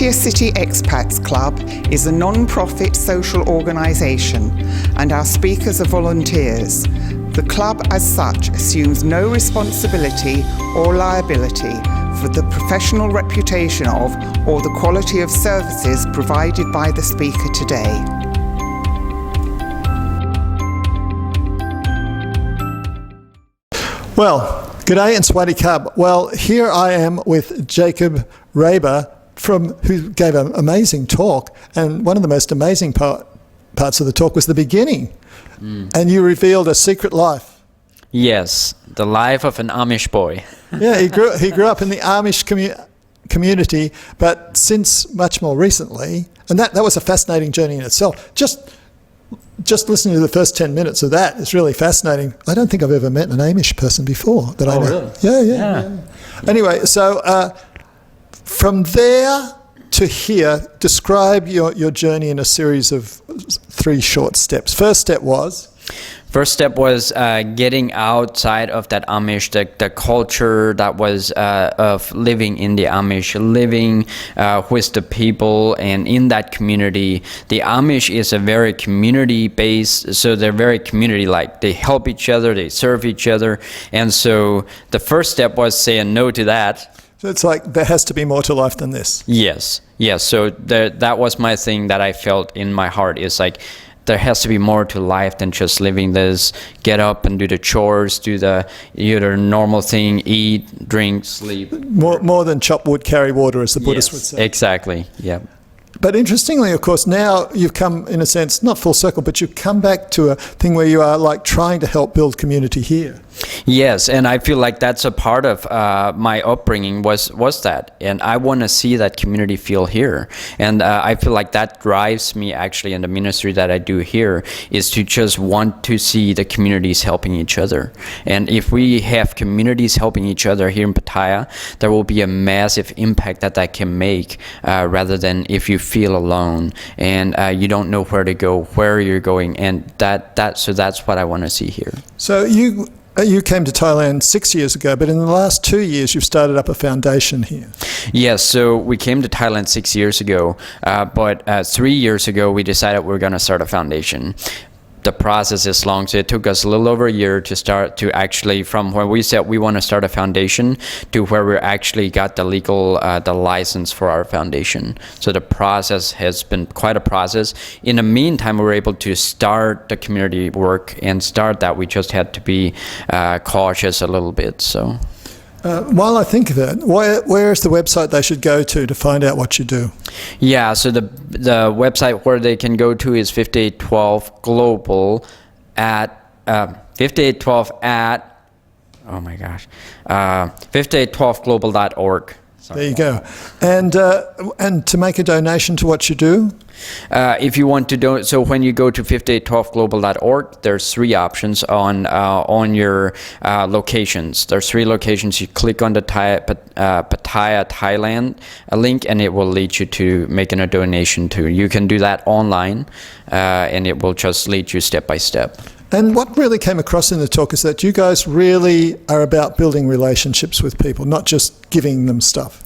Cartier City Expats Club is a non-profit social organisation and our speakers are volunteers. The club as such assumes no responsibility or liability for the professional reputation of or the quality of services provided by the speaker today. Well, g'day and Swaddy Cub. Well, here I am with Jacob Raber, who gave an amazing talk, and one of the most amazing parts of the talk was the beginning. And you revealed a secret life. Yes, the life of an Amish boy. Yeah, he grew up in the Amish community, but since much more recently, and that was a fascinating journey in itself. Just listening to the first 10 minutes of that is really fascinating. I don't think I've ever met an Amish person before that I know. Really? Yeah. Anyway, so from there to here, describe your journey in a series of 3 short steps. First step was getting outside of that Amish, the culture that was of living in the Amish, living with the people and in that community. The Amish is a very community-based, so they're very community-like. They help each other, they serve each other, and so the first step was saying no to that. So it's like there has to be more to life than this. Yes. So that was my thing that I felt in my heart, is like there has to be more to life than just living this, get up and do the chores, do the normal thing, eat, drink, sleep. More than chop wood, carry water, as the Buddhists would say. Exactly, yeah. But interestingly, of course, now you've come, in a sense, not full circle, but you've come back to a thing where you are like trying to help build community here. Yes, and I feel like that's a part of my upbringing was that, and I want to see that community feel here, and I feel like that drives me actually in the ministry that I do here, is to just want to see the communities helping each other. And if we have communities helping each other here in Pattaya, there will be a massive impact that can make, rather than if you feel alone and you don't know where to go, where you're going, and so that's what I want to see here. So you came to Thailand 6 years ago, but in the last 2 years you've started up a foundation here. Yes, so we came to Thailand 6 years ago, but 3 years ago we decided we were going to start a foundation. The process is long, so it took us a little over a year to start to actually, from when we said we want to start a foundation to where we actually got the legal, the license for our foundation. So the process has been quite a process. In the meantime, we were able to start the community work and start that. We just had to be cautious a little bit, so. While I think of it, where is the website they should go to find out what you do? Yeah, so the website where they can go to is 5812 Global at 5812 at, oh my gosh, 5812global.org. There you go. And to make a donation to what you do? If you want to donate, so when you go to 5812global.org, there's 3 options on your locations. There's 3 locations. You click on the Pattaya, Thailand link, and it will lead you to making a donation to. You can do that online, and it will just lead you step by step. And what really came across in the talk is that you guys really are about building relationships with people, not just giving them stuff.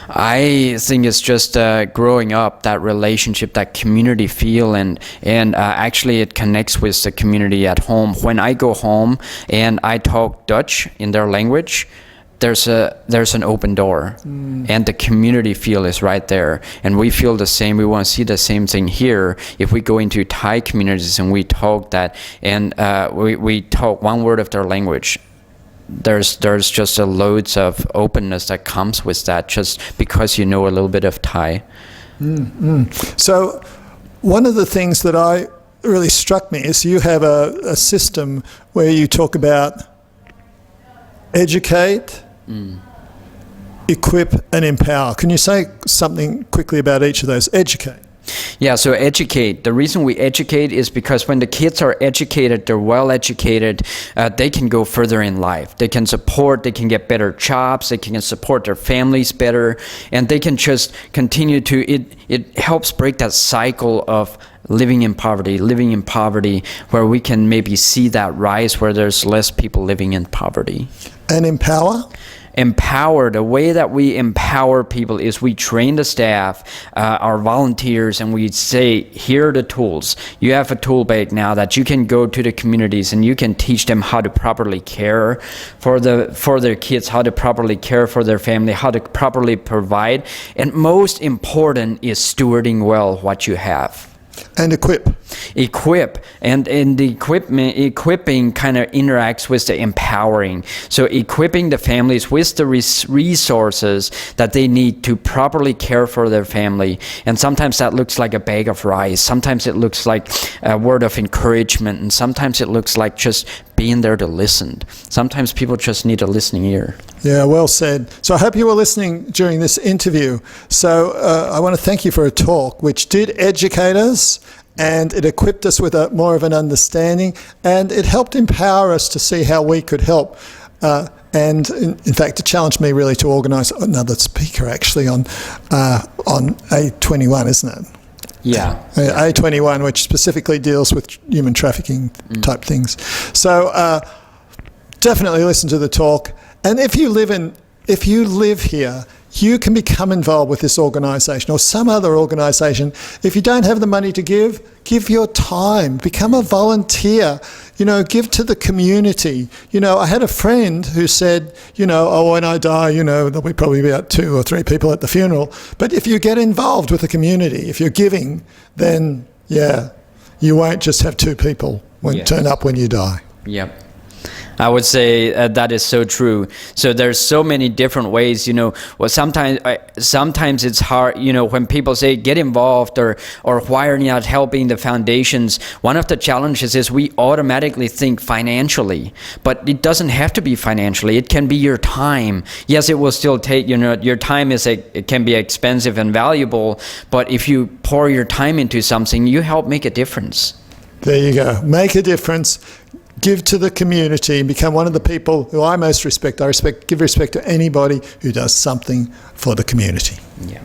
I think it's just growing up, that relationship, that community feel, and actually it connects with the community at home. When I go home and I talk Dutch in their language, there's an open door, and the community feel is right there, and we feel the same. We want to see the same thing here. If we go into Thai communities and we talk that, and we talk one word of their language, there's just a loads of openness that comes with that, just because you know a little bit of Thai. So one of the things that really struck me is you have a system where you talk about educate, equip and empower. Can you say something quickly about each of those? Educate. Yeah, so educate. The reason we educate is because when the kids are educated, they're well educated, they can go further in life. They can get better jobs, they can support their families better, and they can just continue to, it helps break that cycle of living in poverty, where we can maybe see that rise where there's less people living in poverty. And empower? empower, the way that we empower people is we train the staff, our volunteers, and we say, here are the tools. You have a tool bag now that you can go to the communities and you can teach them how to properly care for their kids, how to properly care for their family, how to properly provide. And most important is stewarding well what you have. And equip. And the equipping kind of interacts with the empowering. So equipping the families with the resources that they need to properly care for their family. And sometimes that looks like a bag of rice. Sometimes it looks like a word of encouragement. And sometimes it looks like just being there to listen. Sometimes people just need a listening ear. Yeah, well said. So I hope you were listening during this interview. So I want to thank you for a talk which did educate us, and it equipped us with more of an understanding, and it helped empower us to see how we could help. And in fact, it challenged me really to organise another speaker actually on A21, isn't it? Yeah. A21, which specifically deals with human trafficking type things. So definitely listen to the talk. And if you live here, you can become involved with this organisation or some other organisation. If you don't have the money to give your time, become a volunteer, give to the community. I had a friend who said, when I die, there'll be probably about 2 or 3 people at the funeral. But if you get involved with the community, if you're giving, then you won't just have 2 people turn up when you die. Yep. I would say that is so true. So there's so many different ways, sometimes it's hard, when people say get involved or why are you not helping the foundations? One of the challenges is we automatically think financially, but it doesn't have to be financially. It can be your time. Yes, it will still take, your time it can be expensive and valuable, but if you pour your time into something, you help make a difference. There you go. Make a difference. Give to the community and become one of the people who I most respect. Give respect to anybody who does something for the community. Yeah.